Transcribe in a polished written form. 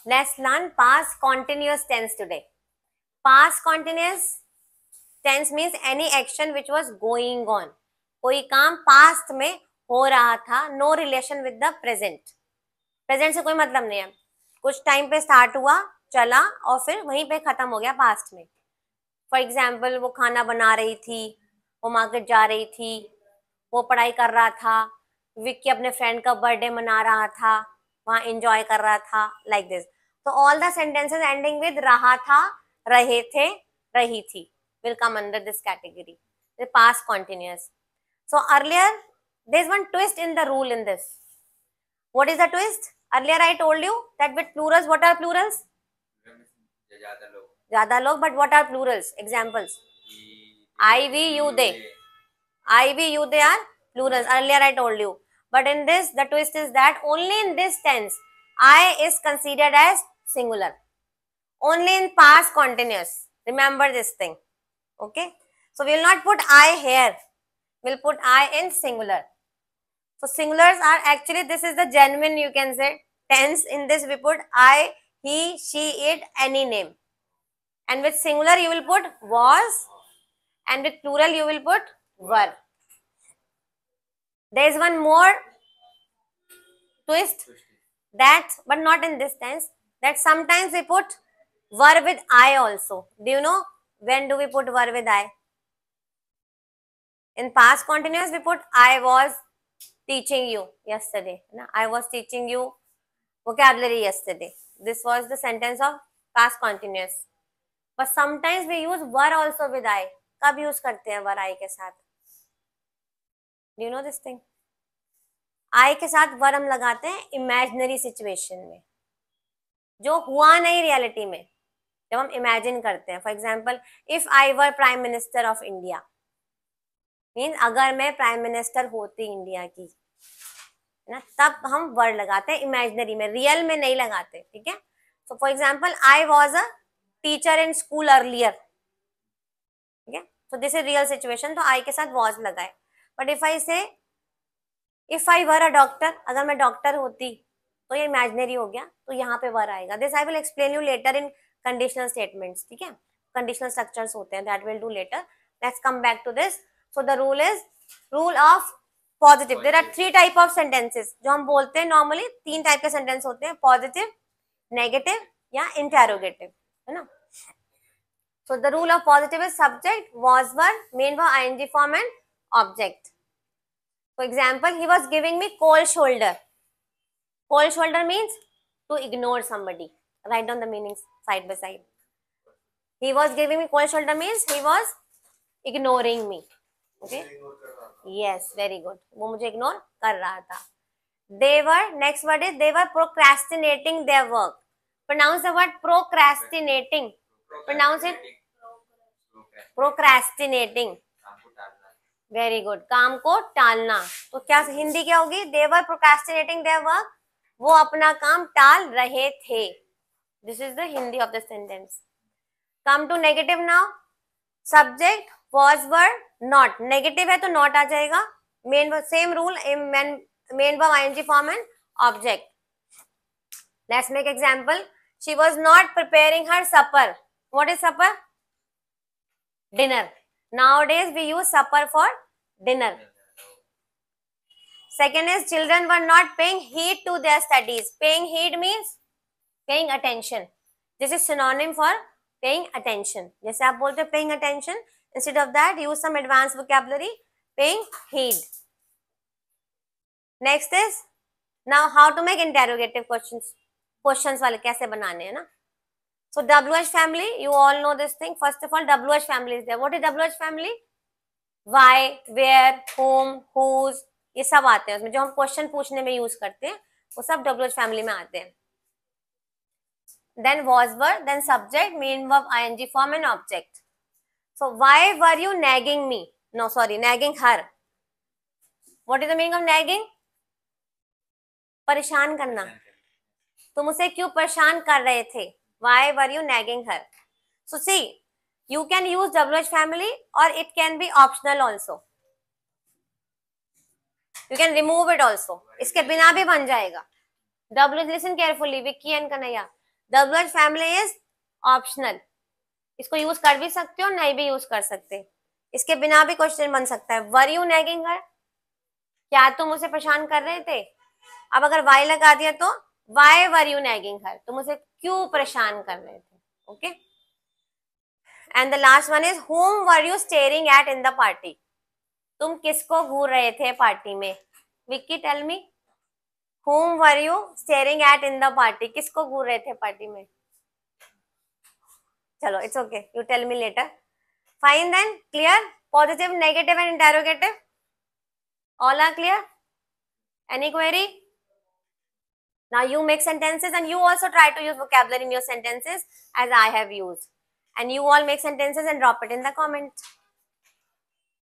Let's learn past continuous tense today. Past continuous tense means any action which was going on. कोई काम past में हो रहा था, no relation with the present. Present से कोई मतलब नहीं है, कुछ टाइम पे स्टार्ट हुआ, चला और फिर वहीं पे खत्म हो गया पास्ट में. फॉर एग्जाम्पल वो खाना बना रही थी, वो मार्केट जा रही थी, वो पढ़ाई कर रहा था, विक्की अपने फ्रेंड का बर्थडे मना रहा था, वहाँ एंजॉय कर रहा था, लाइक दिस. तो all the sentences ending with रहा था, रहे थे, रही थी will come under this category, the past continuous. So earlier there's one twist in the rule in this. What is the twist? Earlier I told you that with plurals, what are plurals? ज्यादा लोग. But what are plurals? Examples: I, we, you, they. I, we, you, they are plurals. Earlier I told you. But in this, the twist is that only in this tense, I is considered as singular. Only in past continuous. Remember this thing. Okay. So we will not put I here. We'll put I in singular. So singulars are actually, this is the genuine, you can say, tense. In this we put I, he, she, it, any name. And with singular you will put was, and with plural you will put were. There is one more twist, that, but not in this tense, that sometimes we put were with I also. Do you know when do we put were with I? In past continuous we put I was teaching you yesterday. I was teaching you vocabulary yesterday. This was the sentence of past continuous. But sometimes we use were also with I. कब use करते हैं were I के साथ? Do you know this thing? I के साथ were हम लगाते हैं imaginary situation में, जो हुआ नहीं reality में, जब हम imagine करते हैं. For example, if I were Prime Minister of India, means अगर मैं Prime Minister होती इंडिया की, है ना, तब हम were लगाते हैं imaginary में, real में नहीं लगाते. ठीक है. So for example, I was a teacher in school earlier. ठीक है. So this is real situation, तो I के साथ was लगाए. But if I say if I were a doctor, अगर मैं डॉक्टर होती, तो ये इमेजिनरी हो गया, तो यहाँ पे वर आएगा. This I will explain you later in conditional statements. ठीक है. कंडीशनल स्ट्रक्चर्स होते हैं, that will do later. Let's come back to this. So the rule is rule of positive. There are 3 type of sentences जो हम बोलते हैं normally. 3 type के sentence होते हैं, पॉजिटिव, नेगेटिव या इंटेरोगेटिव, है ना. So the rule of positive is subject, was, were, main verb, ing form and object. For example, he was giving me cold shoulder. Cold shoulder means to ignore somebody. Write down the meanings side by side. He was giving me cold shoulder means he was ignoring me. Okay. Yes, very good. वो मुझे ignore कर रहा था. They were, next word is they were procrastinating their work. Pronounce the word procrastinating. Pronounce it. Procrastinating. Very good. काम को टालना. तो क्या हिंदी क्या होगी? They were procrastinating their work. वो अपना काम टाल रहे थे. This is the Hindi of the sentence. Come to negative now. Subject was, were, not. Negative है तो नॉट आ जाएगा. Main same rule, main verb ING form and object. Let's make example. She was not preparing her supper. What is supper? Dinner. Nowadays we use supper for dinner. Second is children were not paying heed to their studies. Paying heed means paying attention. This is synonym for paying attention. जैसे आप बोलते हैं paying attention, instead of that use some advanced vocabulary, paying heed. Next is now how to make interrogative questions. Questions वाले कैसे बनाने हैं ना. So WH family, you all know this thing. First of all, WH family is there. What is WH family? Why, where, whom, whose, ये सब आते हैं उसमें. जो हम क्वेश्चन पूछने में यूज करते हैं वो सब WH family में आते हैं. Then was, were, then subject, main verb, ing form and object. So why were you nagging me? No, sorry, nagging her. What is the meaning of nagging? परेशान करना. तुम उसे क्यों परेशान कर रहे थे? Why were you nagging her? So see, you can use WH family or it can be optional also. You can remove it also. इसके बिना भी बन जाएगा. WH, listen carefully, Vicky and Kanaya. The blood family is optional, इसको use कर भी सकते हो, नहीं भी यूज कर सकते, इसके बिना भी क्वेश्चन बन सकता है। वर यू नैगिंग हर, क्या तुम उसे परेशान कर रहे थे? अब अगर वाई लगा दिया तो why were you nagging her, तुम उसे क्यों परेशान कर रहे थे? Okay, and the last one is whom were you staring at in the party, तुम किसको घूर रहे थे पार्टी में? Vicky tell me, whom were you staring at in the party, किसको घूर रहे थे पार्टी में? चलो it's okay, you tell me later. Fine then, clear? Positive, negative and interrogative, all are clear? Any query? Now you make sentences and you also try to use vocabulary in your sentences as I have used, and you all make sentences and drop it in the comment.